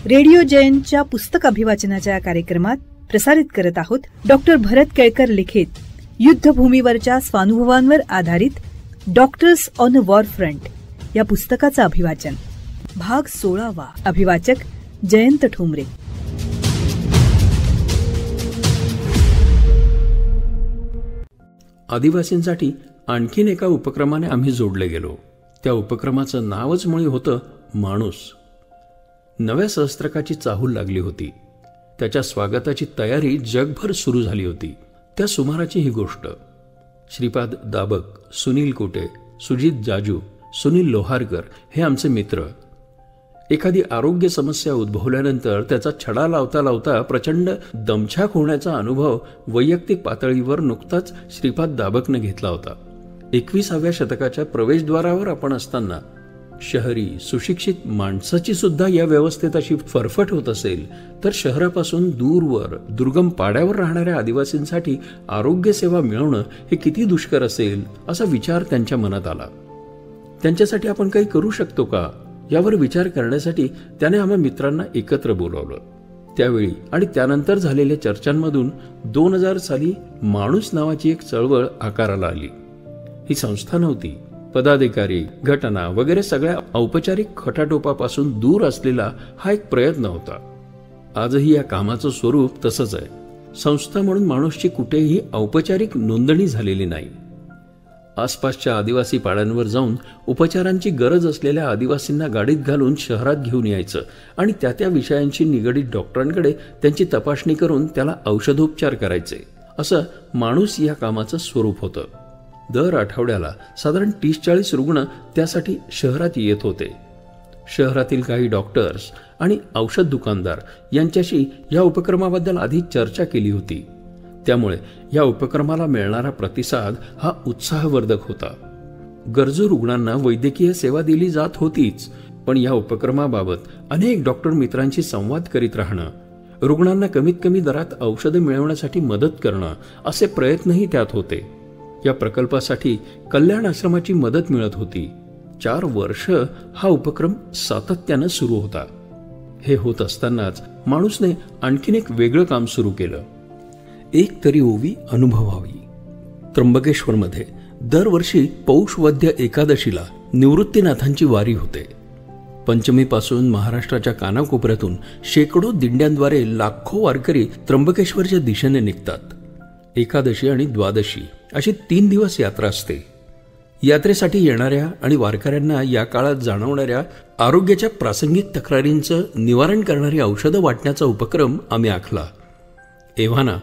Radio जयंतच्या पुस्तक अभिवाचनाच्या कार्यक्रमात प्रसारित करत आहोत डॉक्टर भरत केळकर लिखित युद्धभूमीवरच्या स्वानुभवांवर आधारित doctors on a war front या पुस्तकाचं अभिवाचन. भाग 16. अभिवाचक जयंत ठोंबरे. आदिवासींसाठी आणखीन एका उपक्रमाने आम्ही जोडले गेलो. त्या उपक्रमाचं नावच मुळी होतं माणूस. नव्या सहस्त्रकाची चाहूल लागली होती. त्याच्या स्वागताची तयारी जगभर सुरू झाली होती. त्या सुमाराची ही गोष्ट. श्रीपाद दाबक, सुनील कोटे, सुजित जाजू, सुनील लोहारकर हे आमचे मित्र. एखादी आरोग्य समस्या उद्भवल्यानंतर त्याचा छडा लावता लावता प्रचंड दमछाक होण्याचा अनुभव वैयक्तिक पातळीवर नुकताच श्रीपाद दाबकने घेतला होता. 21व्या शतकाच्या प्रवेशद्वारावर आपण असताना शहरी सुशिक्षित माणसाची सुद्धा या व्यवस्थेत अशी फरफट होत असेल तर शहरापासून दूरवर दुर्गम पाड्यावर राहणाऱ्या आदिवासींसाठी आरोग्य सेवा मिळवणं हे किती दुष्कर असेल असा विचार त्यांच्या मनात आला. त्यांच्यासाठी आपण काही करू शकतो का यावर विचार करण्यासाठी त्याने आम्हा मित्रांना एकत्र बोलावलं. त्यावेळी आणि त्यानंतर झालेल्या चर्चांमधून 2000 साली माणूस नावाची एक चळवळ आकाराला आली. ही संस्था नव्हती. पदाधिकारी, घटना वगैरे सगळ्या औपचारिक खटाटोपापासून दूर असलेला हा एक प्रयत्न होता. आजही या कामाचं स्वरूप तसंच आहे. संस्था म्हणून माणूसची कुठेही औपचारिक नोंदणी झालेली नाही. आसपासच्या आदिवासी पाड्यांवर जाऊन उपचारांची गरज असलेल्या आदिवासींना गाडीत घालून शहरात घेऊन यायचं आणि त्या विषयांशी निगडीत डॉक्टरांकडे त्यांची तपासणी करून त्याला औषधोपचार करायचे. असं माणूस या कामाचं स्वरूप होतं. दर आठवड्याला साधारण 30-40 रुग्ण त्यासाठी शहरात येत होते. शहरातील काही डॉक्टर्स आणि औषध दुकानदार यांच्याशी या उपक्रमाबद्दल आधी चर्चा केली होती. त्यामुळे या उपक्रमाला मिळणारा प्रतिसाद हा उत्साहवर्धक होता. गरजू रुग्णांना वैद्यकीय सेवा दिली जात होतीच, पण या उपक्रमाबाबत अनेक डॉक्टर मित्रांशी संवाद करीत राहणं, रुग्णांना कमीत कमी दरात औषधं मिळवण्यासाठी मदत करणं असे प्रयत्नही त्यात होते. या प्रकल्पासाठी कल्याण आश्रमाची मदत मिळत होती. 4 वर्ष हा उपक्रम सातत्यानं सुरू होता. हे होत असतानाच माणूसने आणखीन एक वेगळं काम सुरू केलं. एक तरी ओवी अनुभवावी. त्र्यंबकेश्वरमध्ये दरवर्षी पौष वद्य एकादशीला निवृत्तीनाथांची वारी होते. पंचमीपासून महाराष्ट्राच्या कानाकोपऱ्यातून शेकडो दिंड्यांद्वारे लाखो वारकरी त्र्यंबकेश्वरच्या दिशेने निघतात. एकादशी आणि द्वादशी अशी 3 दिवस यात्रा असते. यात्रेसाठी येणाऱ्या आणि वारकऱ्यांना या काळात जाणवणाऱ्या आरोग्याच्या प्रासंगिक तक्रारींचं निवारण करणारी औषधं वाटण्याचा उपक्रम आम्ही आखला. एव्हाना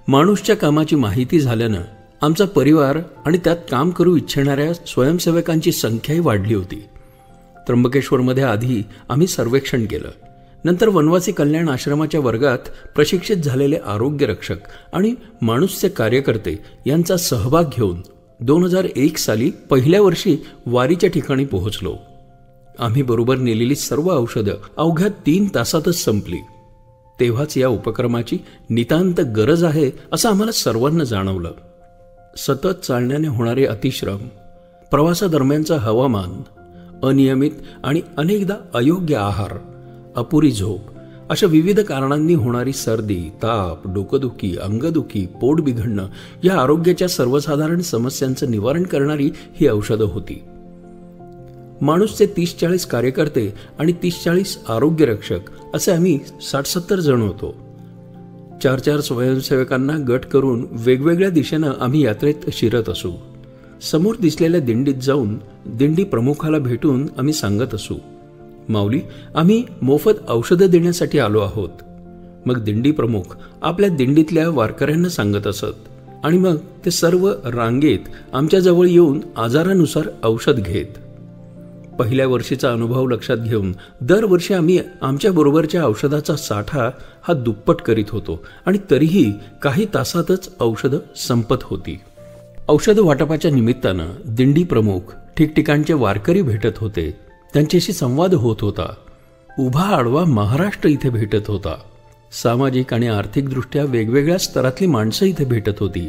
माणूसच्या कामाची माहिती झाल्यानं आमचा परिवार आणि त्यात काम करू इच्छिणाऱ्या स्वयंसेवकांची संख्याही वाढली होती. त्र्यंबकेश्वरमध्ये आधी आम्ही सर्वेक्षण केलं. नंतर वनवासी कल्याण आश्रमाच्या वर्गात प्रशिक्षित झालेले आरोग्य रक्षक आणि माणूसचे कार्यकर्ते यांचा सहभाग घेऊन 2001 साली पहिल्या वर्षी वारीच्या ठिकाणी पोहोचलो. आम्ही बरोबर नेलेली सर्व औषधं अवघ्या 3 तासातच संपली. तेव्हाच या उपक्रमाची नितांत गरज आहे असं आम्हाला सर्वांना जाणवलं. सतत चालण्याने होणारे अतिश्रम, प्रवासादरम्यानचं हवामान, अनियमित आणि अनेकदा अयोग्य आहार, अपुरी झोप अशा विविध कारणांनी होणारी सर्दी, ताप, डोकंदुखी, अंगदुखी, पोट बिघडणं या आरोग्याच्या सर्वसाधारण समस्यांचं निवारण करणारी ही औषधं होती. माणूसचे 30-40 कार्यकर्ते आणि 30-40 आरोग्य रक्षक असे आम्ही 60-70 जण होतो. 4-4 स्वयंसेवकांना गट करून वेगवेगळ्या दिशेनं आम्ही यात्रेत शिरत असू. समोर दिसलेल्या दिंडीत जाऊन दिंडी प्रमुखाला भेटून आम्ही सांगत असू, माऊली, आम्ही मोफत औषधं देण्यासाठी आलो आहोत. मग दिंडी प्रमुख आपल्या दिंडीतल्या वारकऱ्यांना सांगत असत आणि मग ते सर्व रांगेत आमच्याजवळ येऊन आजारानुसार औषध घेत. पहिल्या वर्षीचा अनुभव लक्षात घेऊन दरवर्षी आम्ही आमच्या बरोबरच्या औषधाचा साठा हा दुप्पट करीत होतो आणि तरीही काही तासातच औषधं संपत होती. औषध वाटपाच्या निमित्तानं दिंडी प्रमुख ठिकठिकाणचे वारकरी भेटत होते. त्यांच्याशी संवाद होत होता. उभा आडवा महाराष्ट्र इथे भेटत होता. सामाजिक आणि आर्थिकदृष्ट्या वेगवेगळ्या स्तरातली माणसं इथे भेटत होती.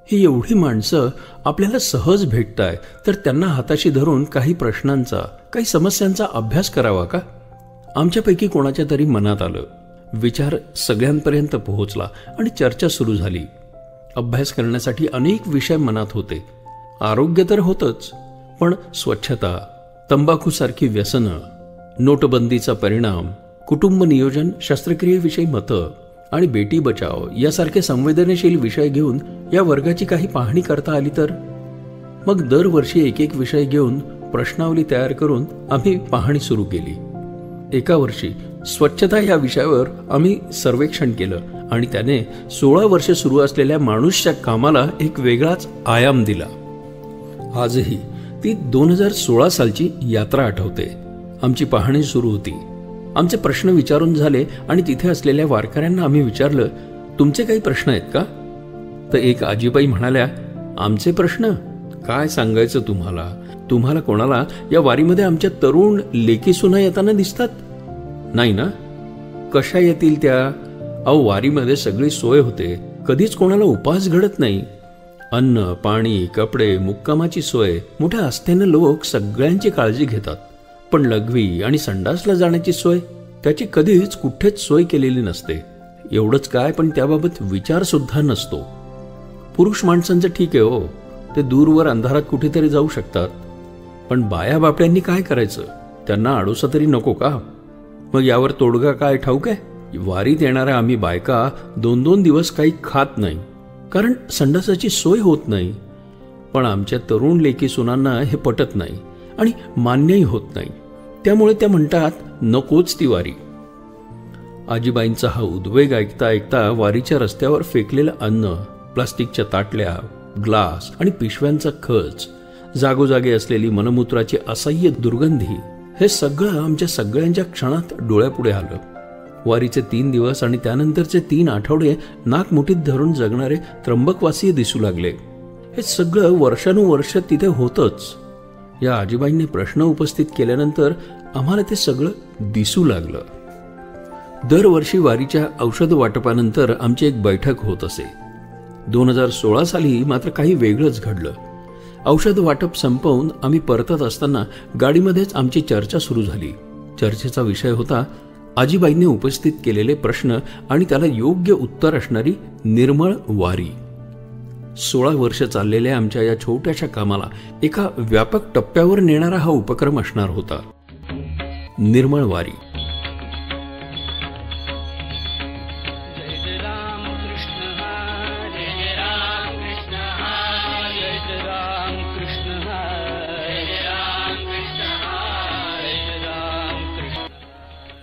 ही एवढी माणसं आपल्याला सहज भेटताय तर त्यांना हाताशी धरून काही प्रश्नांचा, काही समस्यांचा अभ्यास करावा का? आमच्यापैकी कोणाच्या तरी मनात आलं. विचार सगळ्यांपर्यंत पोहोचला आणि चर्चा सुरू झाली. अभ्यास करण्यासाठी अनेक विषय मनात होते. आरोग्य तर होतंच, पण स्वच्छता, तंबाखूसारखी व्यसनं, नोटबंदीचा परिणाम, कुटुंब नियोजन, शस्त्रक्रियेविषयी मतं आणि बेटी बचाव यासारखे संवेदनशील विषय घेऊन या वर्गाची काही पाहणी करता आली तर. मग दरवर्षी एक एक विषय घेऊन प्रश्नावली तयार करून आम्ही पाहणी सुरू केली. एका वर्षी स्वच्छता या विषयावर आम्ही सर्वेक्षण केलं आणि त्याने 16 वर्ष सुरू असलेल्या माणूसच्या कामाला एक वेगळाच आयाम दिला. आजही ती 2016 सालची यात्रा आठवते. आमची पाहणी सुरू होती. आमचे प्रश्न विचारून झाले आणि तिथे असलेल्या वारकऱ्यांना आम्ही विचारलं, तुमचे काही प्रश्न आहेत का? तर एक आजीबाई म्हणाल्या, आमचे प्रश्न काय सांगायचं तुम्हाला? तुम्हाला कोणाला या वारीमध्ये आमच्या तरुण लेकी सुना येताना दिसतात? नाही ना? कशा येतील त्या? अहो, वारीमध्ये सगळी सोय होते, कधीच कोणाला उपास घडत नाही. अन्न, पाणी, कपडे, मुक्कामाची सोय, मोठ्या आस्थेने लोक सगळ्यांची काळजी घेतात. पण लघवी आणि संडासला जाण्याची सोय, त्याची कधीच कुठेच सोय केलेली नसते. एवढंच काय, पण त्याबाबत विचार सुद्धा नसतो. पुरुष माणसांचं ठीक आहे हो, ते दूरवर अंधारात कुठेतरी जाऊ शकतात. पण बाया बापड्यांनी काय करायचं? त्यांना आडोसा तरी नको का? मग यावर तोडगा काय ठाऊक आहे? वारीत येणाऱ्या आम्ही बायका 2-2 दिवस काही खात नाही, कारण संडासाची सोय होत नाही. पण आमच्या तरुण लेकी सुनांना हे पटत नाही आणि मान्यही होत नाही. त्यामुळे त्या म्हणतात, नकोच ती वारी. आजीबाईंचा हा उद्वेग ऐकता ऐकता वारीच्या रस्त्यावर फेकलेलं अन्न, प्लास्टिकच्या ताटल्या, ग्लास आणि पिशव्यांचा खच, जागोजागे असलेली मलमूत्राची असह्य दुर्गंधी, हे सगळं आमच्या सगळ्यांच्या क्षणात डोळ्यापुढे आलं. वारीचे 3 दिवस आणि त्यानंतरचे 3 आठवडे नाक मुठीत धरून जगणारे त्र्यंबकवासीय दिसू लागले. हे सगळं वर्षानुवर्ष तिथे होतंच. या आजीबाईंनी प्रश्न उपस्थित केल्यानंतर आम्हाला ते सगळं दिसू लागलं. दरवर्षी वारीच्या औषध वाटपानंतर आमची एक बैठक होत असे. 2016 साली मात्र काही वेगळंच घडलं. औषध वाटप संपवून आम्ही परतत असताना गाडीमध्येच आमची चर्चा सुरू झाली. चर्चेचा विषय होता आजीबाईंनी उपस्थित केलेले प्रश्न आणि त्याला योग्य उत्तर असणारी निर्मळ वारी. 16 वर्ष चाललेल्या आमच्या या छोट्याशा कामाला एका व्यापक टप्प्यावर नेणारा हा उपक्रम असणार होता. निर्मळ वारी.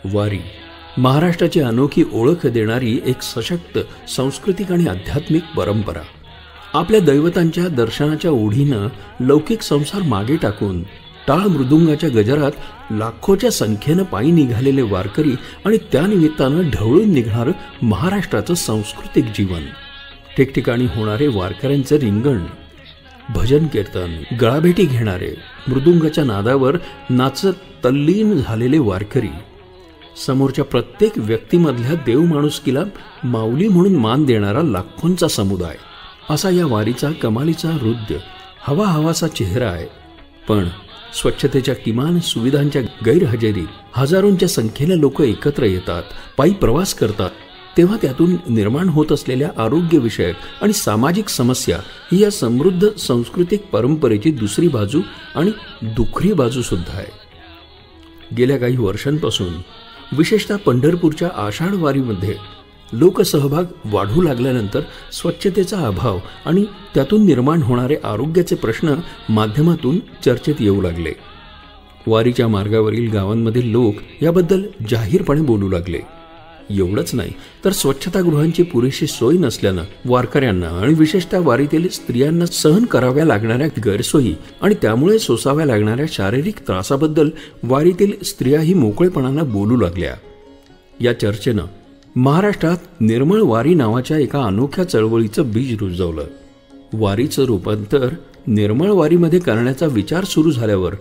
वारी महाराष्ट्राची अनोखी ओळख देणारी एक सशक्त सांस्कृतिक आणि आध्यात्मिक परंपरा. आपल्या दैवतांच्या दर्शनाच्या ओढीनं लौकिक संसार मागे टाकून टाळ मृदुंगाच्या गजरात लाखोच्या संख्येनं पायी निघालेले वारकरी आणि त्यानिमित्तानं ढवळून निघणारं महाराष्ट्राचं सांस्कृतिक जीवन, ठिकठिकाणी होणारे वारकऱ्यांचं रिंगण, भजन कीर्तन, गळाभेटी घेणारे, मृदुंगाच्या नादावर नाचत तल्लीन झालेले वारकरी, समोरच्या प्रत्येक व्यक्तीमधल्या देवमाणुसकीला माऊली म्हणून मान देणारा लाखोंचा समुदाय, असा या वारीचा कमालीचा हृदय हवा हवासा चेहरा आहे. पण स्वच्छतेच्या किमान सुविधांच्या गैरहजेरीत हजारोंच्या संख्येने लोक एकत्र येतात, पायी प्रवास करतात, तेव्हा त्यातून निर्माण होत असलेल्या आरोग्यविषयक आणि सामाजिक समस्या ही या समृद्ध सांस्कृतिक परंपरेची दुसरी बाजू आणि दुखरी बाजू सुद्धा आहे. गेल्या काही वर्षांपासून विशेषतः पंढरपूरच्या आषाढ वारीमध्ये लोकसहभाग वाढू लागल्यानंतर स्वच्छतेचा अभाव आणि त्यातून निर्माण होणारे आरोग्याचे प्रश्न माध्यमातून चर्चेत येऊ लागले. वारीच्या मार्गावरील गावांमधील लोक याबद्दल जाहीरपणे बोलू लागले. एवढंच नाही तर स्वच्छतागृहांची पुरेशी सोय नसल्यानं वारकऱ्यांना आणि विशेषतः वारीतील स्त्रियांना सहन कराव्या लागणाऱ्या गैरसोयी आणि त्यामुळे सोसाव्या लागणाऱ्या शारीरिक त्रासाबद्दल वारीतील स्त्रियाही मोकळेपणानं बोलू लागल्या. या चर्चेनं महाराष्ट्रात निर्मळ वारी नावाच्या एका अनोख्या चळवळीचं बीज रुजवलं. वारीचं रूपांतर निर्मळ वारीमध्ये करण्याचा विचार सुरू झाल्यावर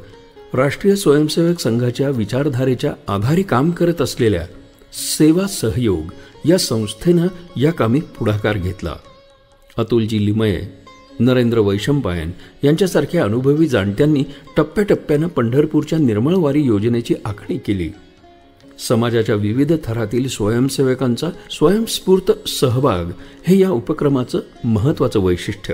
राष्ट्रीय स्वयंसेवक संघाच्या विचारधारेच्या आधारे काम करत असलेल्या सेवा सहयोग या संस्थेनं या कामी पुढाकार घेतला. अतुलजी लिमये, नरेंद्र वैशंपायन यांच्यासारख्या अनुभवी जाणत्यांनी टप्प्याटप्प्यानं पंढरपूरच्या निर्मळ वारी योजनेची आखणी केली. समाजाच्या विविध थरातील स्वयंसेवकांचा स्वयंस्फूर्त सहभाग हे या उपक्रमाचं महत्त्वाचं वैशिष्ट्य.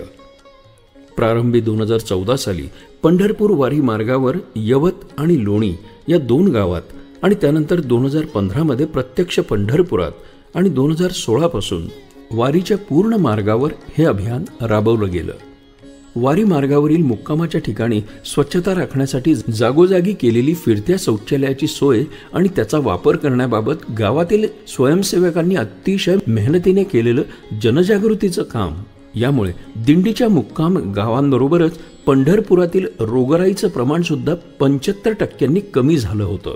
प्रारंभी 2014 साली पंढरपूर वारी मार्गावर यवत आणि लोणी या 2 गावात आणि त्यानंतर 2015 प्रत्यक्ष पंढरपुरात आणि 2016 पासून वारीच्या पूर्ण मार्गावर हे अभियान राबवलं गेलं. वारी मार्गावरील मुक्कामाच्या ठिकाणी स्वच्छता राखण्यासाठी जागोजागी केलेली फिरत्या शौचालयाची सोय आणि त्याचा वापर करण्याबाबत गावातील स्वयंसेवकांनी अतिशय मेहनतीने केलेलं जनजागृतीचं काम यामुळे दिंडीच्या मुक्काम गावांबरोबरच पंढरपुरातील रोगराईचं प्रमाण सुद्धा 75% कमी झालं होतं.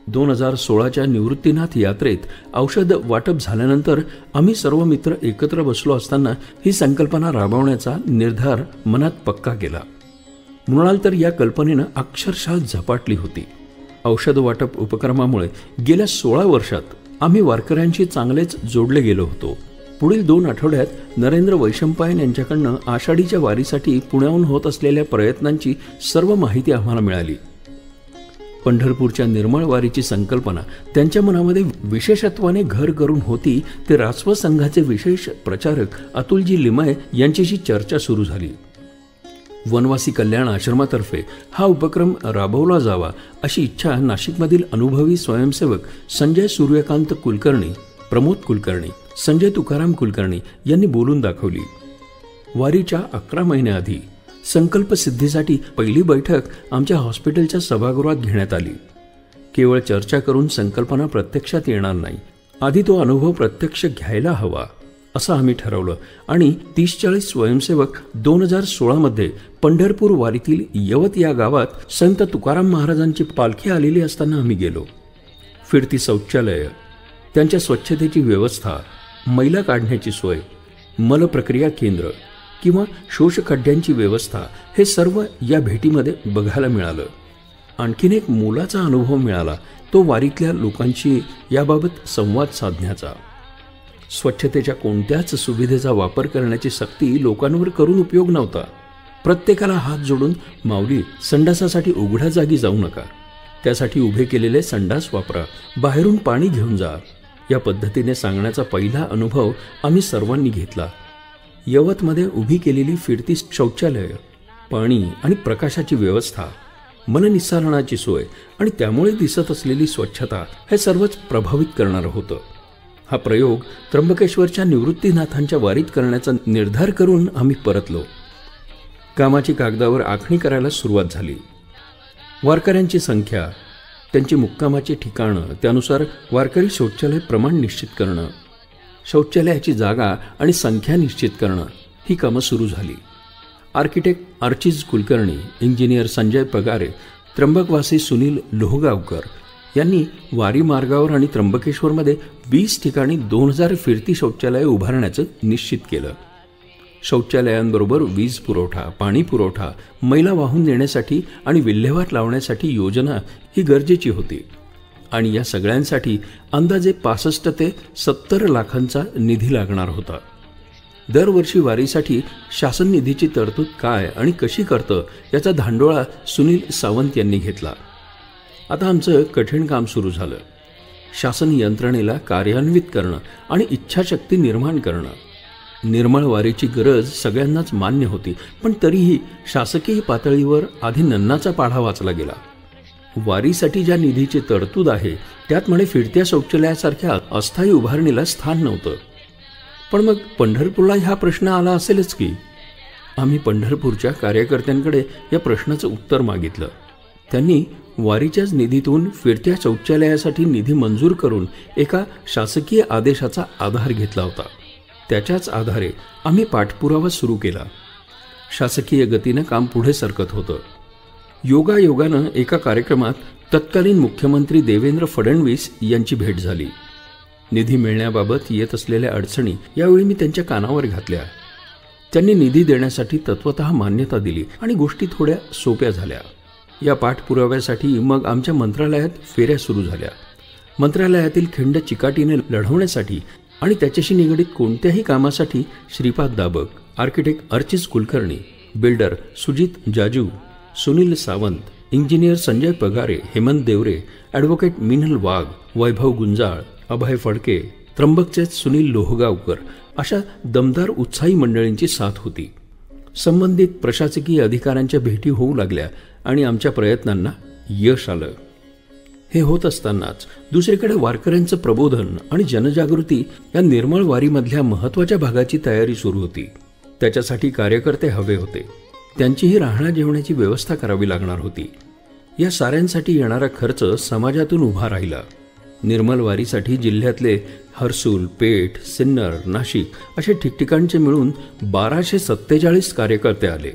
2016च्या निवृत्तीनाथ यात्रेत औषध वाटप झाल्यानंतर आम्ही सर्व मित्र एकत्र बसलो असताना ही संकल्पना राबवण्याचा निर्धार मनात पक्का केला. म्हणाल तर या कल्पनेनं अक्षरशः झपाटली होती. औषध वाटप उपक्रमामुळे गेल्या 16 वर्षात आम्ही वारकऱ्यांशी चांगलेच जोडले गेलो होतो. पुढील 2 आठवड्यात नरेंद्र वैशंपायन यांच्याकडनं आषाढीच्या वारीसाठी पुण्याहून होत असलेल्या प्रयत्नांची सर्व माहिती आम्हाला मिळाली. पंढरपूरच्या निर्मळ वारीची संकल्पना त्यांच्या मनामध्ये विशेषत्वाने घर करून होती ते राजस्व संघाचे विशेष प्रचारक अतुलजी लिमये यांच्याशी चर्चा सुरू झाली. वनवासी कल्याण आश्रमातर्फे हा उपक्रम राबवला जावा अशी इच्छा नाशिकमधील अनुभवी स्वयंसेवक संजय सूर्यकांत कुलकर्णी, प्रमोद कुलकर्णी, संजय तुकाराम कुलकर्णी यांनी बोलून दाखवली. वारीच्या 11 महिन्याआधी संकल्प सिद्धीसाठी पहिली बैठक आमच्या हॉस्पिटलच्या सभागृहात घेण्यात आली. केवळ चर्चा करून संकल्पना प्रत्यक्षात येणार नाही, आधी तो अनुभव प्रत्यक्ष घ्यायला हवा असं आम्ही ठरवलं आणि 30-40 स्वयंसेवक 2016 पंढरपूर वारीतील यवत या गावात संत तुकाराम महाराजांची पालखी आलेली असताना आम्ही गेलो. फिरती शौचालय, त्यांच्या स्वच्छतेची व्यवस्था, मैला काढण्याची सोय, मलप्रक्रिया केंद्र किंवा शोषखड्ड्यांची व्यवस्था हे सर्व या भेटीमध्ये बघायला मिळालं. आणखीन एक मोलाचा अनुभव मिळाला, तो वारीतल्या लोकांशी याबाबत संवाद साधण्याचा. स्वच्छतेच्या कोणत्याच सुविधेचा वापर करण्याची सक्ती लोकांवर करून उपयोग नव्हता. प्रत्येकाला हात जोडून माऊली, संडासासाठी उघड्या जागी जाऊ नका, त्यासाठी उभे केलेले संडास वापरा, बाहेरून पाणी घेऊन जा, या पद्धतीने सांगण्याचा पहिला अनुभव आम्ही सर्वांनी घेतला. यवतमध्ये उभी केलेली फिरती शौचालय, पाणी आणि प्रकाशाची व्यवस्था, मननिस्सारणाची सोय आणि त्यामुळे दिसत असलेली स्वच्छता हे सर्वच प्रभावित करणारं होतं. हा प्रयोग त्र्यंबकेश्वरच्या निवृत्तीनाथांच्या वारीत करण्याचा निर्धार करून आम्ही परतलो. कामाची कागदावर आखणी करायला सुरुवात झाली. वारकऱ्यांची संख्या, त्यांची मुक्कामाची ठिकाणं, त्यानुसार वारकरी शौचालय प्रमाण निश्चित करणं, शौचालयाची जागा आणि संख्या निश्चित करणं ही कामं सुरू झाली. आर्किटेक्ट अर्चिज कुलकर्णी, इंजिनियर संजय पगारे, त्र्यंबकवासी सुनील लोहगावकर यांनी वारी मार्गावर आणि त्र्यंबकेश्वरमध्ये 20 ठिकाणी 2000 फिरती शौचालय उभारण्याचं निश्चित केलं. शौचालयांबरोबर वीज पुरवठा, पाणी पुरवठा, मैला वाहून नेण्यासाठी आणि विल्हेवाट लावण्यासाठी योजना ही गरजेची होती आणि या सगळ्यांसाठी अंदाजे 65 ते 70 लाखांचा निधी लागणार होता. दरवर्षी वारीसाठी शासन निधीची तरतूद काय आणि कशी करतं याचा धांडोळा सुनील सावंत यांनी घेतला. आता आमचं कठीण काम सुरू झालं. शासन यंत्रणेला कार्यान्वित करणं आणि इच्छाशक्ती निर्माण करणं. निर्मळ वारीची गरज सगळ्यांनाच मान्य होती, पण तरीही शासकीय पातळीवर आधी नन्नाचा पाढा वाचला गेला. वारीसाठी ज्या निधीची तरतूद आहे त्यात म्हणे फिरत्या शौचालयासारख्या अस्थायी उभारणीला स्थान नव्हतं. पण मग पंढरपूरला हा प्रश्न आला असेलच की. आम्ही पंढरपूरच्या कार्यकर्त्यांकडे या प्रश्नाचं उत्तर मागितलं. त्यांनी वारीच्याच निधीतून फिरत्या शौचालयासाठी निधी मंजूर करून एका शासकीय आदेशाचा आधार घेतला होता. त्याच्याच आधारे आम्ही पाठपुरावा सुरू केला. शासकीय गतीनं काम पुढे सरकत होतं. योगायोगानं एका कार्यक्रमात तत्कालीन मुख्यमंत्री देवेंद्र फडणवीस यांची भेट झाली. निधी मिळण्याबाबत येत असलेल्या अडचणी यावेळी मी त्यांच्या कानावर घातल्या. त्यांनी निधी देण्यासाठी तत्वतः मान्यता दिली आणि गोष्टी थोड्या सोप्या झाल्या. या पाठपुराव्यासाठी मग आमच्या मंत्रालयात फेऱ्या सुरू झाल्या. मंत्रालयातील खिंड चिकाटीने लढवण्यासाठी आणि त्याच्याशी निगडीत कोणत्याही कामासाठी Shripad Dabak, architect Archij Kulkarni, builder Sujit Jaju, Sunil Sawant, engineer Sanjay Pagare, Hemant Deore, advocate Minal Wagh, Vaibhav Gunjal, Abhay Phadke, त्र्यंबकचे सुनील लोहगावकर अशा दमदार उत्साही मंडळींची साथ होती. संबंधित प्रशासकीय अधिकाऱ्यांच्या भेटी होऊ लागल्या आणि आमच्या प्रयत्नांना यश आलं. हे होत असतानाच दुसरीकडे वारकऱ्यांचं प्रबोधन आणि जनजागृती या निर्मळ वारीमधल्या महत्त्वाच्या भागाची तयारी सुरू होती. त्याच्यासाठी कार्यकर्ते हवे होते. त्यांचीही राहण्या जेवणाची व्यवस्था करावी लागणार होती. या साऱ्यांसाठी येणारा खर्च समाजातून उभा राहिला. निर्मल वारीसाठी जिल्ह्यातले हर्सूल, पेठ, सिन्नर, नाशिक असे ठिकठिकाणचे मिळून 1247 कार्यकर्ते आले.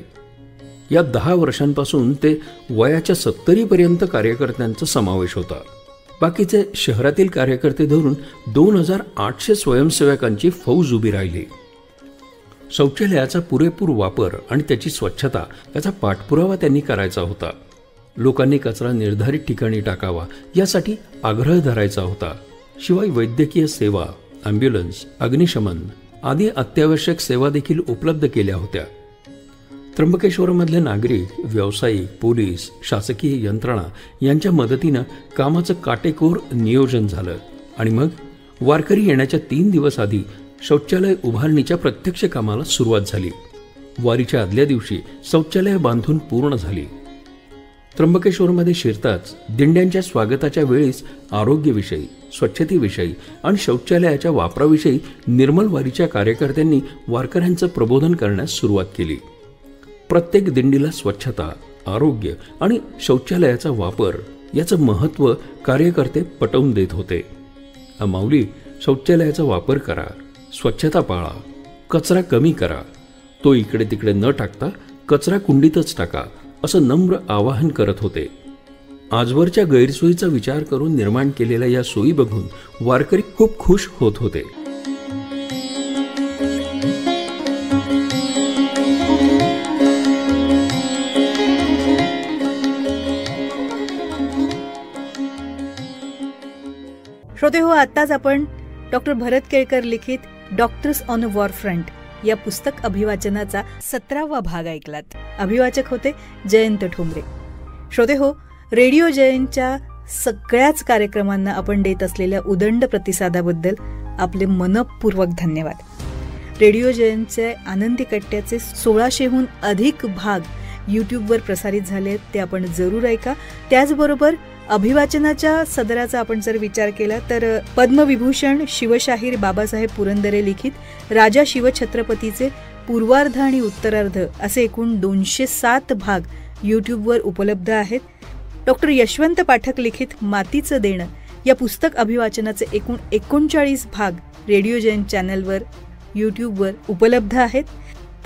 या 10 वर्षांपासून ते वयाच्या 70 पर्यंत कार्यकर्त्यांचा समावेश होता. बाकीचे शहरातील कार्यकर्ते धरून 2800 स्वयंसेवकांची फौज उभी राहिली. शौचालयाचा पुरेपूर वापर आणि त्याची स्वच्छता याचा पाठपुरावा त्यांनी करायचा होता. लोकांनी कचरा निर्धारित ठिकाणी टाकावा यासाठी आग्रह धरायचा होता. शिवाय वैद्यकीय सेवा, ॲम्ब्युलन्स, अग्निशमन आदी अत्यावश्यक सेवा देखील उपलब्ध केल्या होत्या. त्र्यंबकेश्वरमधले नागरिक, व्यावसायिक, पोलीस, शासकीय यंत्रणा यांच्या मदतीनं कामाचं काटेकोर नियोजन झालं आणि मग वारकरी येण्याच्या 3 दिवस आधी शौचालय उभारणीच्या प्रत्यक्ष कामाला सुरुवात झाली. वारीच्या आदल्या दिवशी शौचालय बांधून पूर्ण झाली. त्र्यंबकेश्वरमध्ये शिरताच दिंड्यांच्या स्वागताच्या वेळेस आरोग्यविषयी, स्वच्छतेविषयी आणि शौचालयाच्या वापराविषयी निर्मल वारीच्या कार्यकर्त्यांनी वारकऱ्यांचं प्रबोधन करण्यास सुरुवात केली. प्रत्येक दिंडीला स्वच्छता, आरोग्य आणि शौचालयाचा वापर याचं महत्त्व कार्यकर्ते पटवून देत होते. माऊली, शौचालयाचा वापर करा, स्वच्छता पाळा, कचरा कमी करा, तो इकडे तिकडे न टाकता कचरा कुंडीतच टाका असं नम्र आवाहन करत होते. आजवरच्या गैरसोयीचा विचार करून निर्माण केलेल्या या सोयी बघून वारकरी खूप खुश होत होते. श्रोते हो, आत्ताच आपण डॉक्टर भरत केळकर लिखित doctors on a war front या पुस्तक अभिवाचनाचा 17वा भाग ऐकलात. अभिवाचक होते जयंत ठोंबरे. श्रोते हो, रेडिओ जयंतच्या सगळ्याच कार्यक्रमांना आपण देत असलेल्या उदंड प्रतिसादाबद्दल आपले मनपूर्वक धन्यवाद. रेडिओ जयंतचे आनंदी कट्ट्याचे 1600हून अधिक भाग यूट्यूबवर प्रसारित झाले, ते आपण जरूर ऐका. त्याचबरोबर अभिवाचनाच्या सदराचा आपण जर विचार केला तर पद्मविभूषण शिवशाहीर बाबासाहेब पुरंदरे लिखित राजा शिवछत्रपतीचे पूर्वार्ध आणि उत्तरार्ध असे एकूण 207 भाग यूट्यूबवर उपलब्ध आहेत. डॉक्टर यशवंत पाठक लिखित मातीचं देणं या पुस्तक अभिवाचनाचे एकूण 39 भाग रेडिओ जयंत चॅनलवर यूट्यूबवर उपलब्ध आहेत.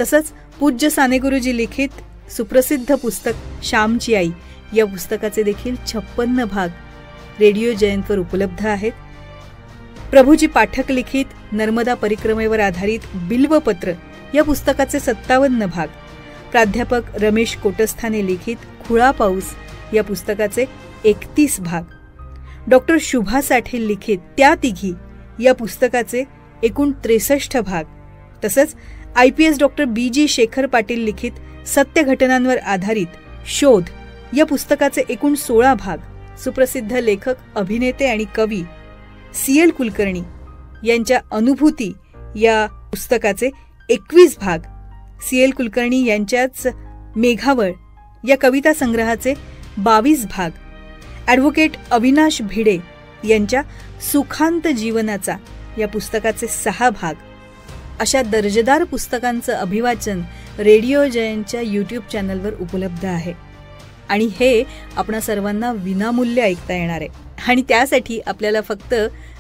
तसंच पूज्य सानेगुरुजी लिखित सुप्रसिद्ध पुस्तक श्यामची आई या पुस्तकाचे देखील 56 भाग रेडिओ जयंतवर उपलब्ध आहेत. प्रभूजी पाठक लिखित नर्मदा परिक्रमेवर आधारित बिल्वपत्र या पुस्तकाचे 57 भाग, प्राध्यापक रमेश कोटस्थाने लिखित खुळा पाऊस या पुस्तकाचे 31 भाग, डॉक्टर शुभा साठे लिखित त्या तिघी या पुस्तकाचे एकूण 63 भाग, तसंच IPS doctor BG Shekhar Patil लिखित सत्य घटनांवर आधारित शोध या पुस्तकाचे एकूण 16 भाग, सुप्रसिद्ध लेखक, अभिनेते आणि कवी CL कुलकर्णी यांच्या अनुभूती या पुस्तकाचे 21 भाग, CL कुलकर्णी यांच्याच मेघावळ या कविता संग्रहाचे 22 भाग, ॲडव्होकेट अविनाश भिडे यांच्या सुखांत जीवनाचा या पुस्तकाचे 6 भाग, अशा दर्जेदार पुस्तकांचं अभिवाचन रेडिओ जयंतच्या यूट्यूब चॅनलवर उपलब्ध आहे. आणि हे आपणा सर्वांना विनामूल्य ऐकता येणार आहे. आणि त्यासाठी आपल्याला फक्त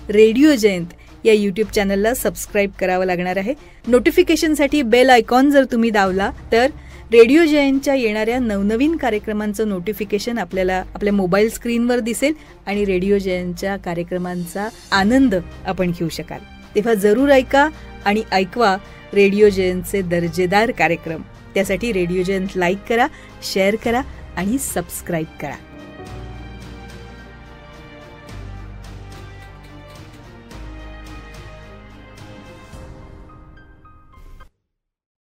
रेडिओ जयंत या यूट्यूब चॅनलला सबस्क्राईब करावं लागणार आहे. नोटिफिकेशनसाठी बेल आयकॉन जर तुम्ही दावला तर रेडिओ जयंतच्या येणाऱ्या नवनवीन कार्यक्रमांचं नोटिफिकेशन आपल्याला आपल्या मोबाईल स्क्रीनवर दिसेल आणि रेडिओ जयंतच्या कार्यक्रमांचा आनंद आपण घेऊ शकाल. तेव्हा जरूर ऐका आणि ऐकवा रेडिओ जयंतचे दर्जेदार कार्यक्रम. त्यासाठी रेडिओ जयंत लाईक करा, शेअर करा आणि सबस्क्राईब करा.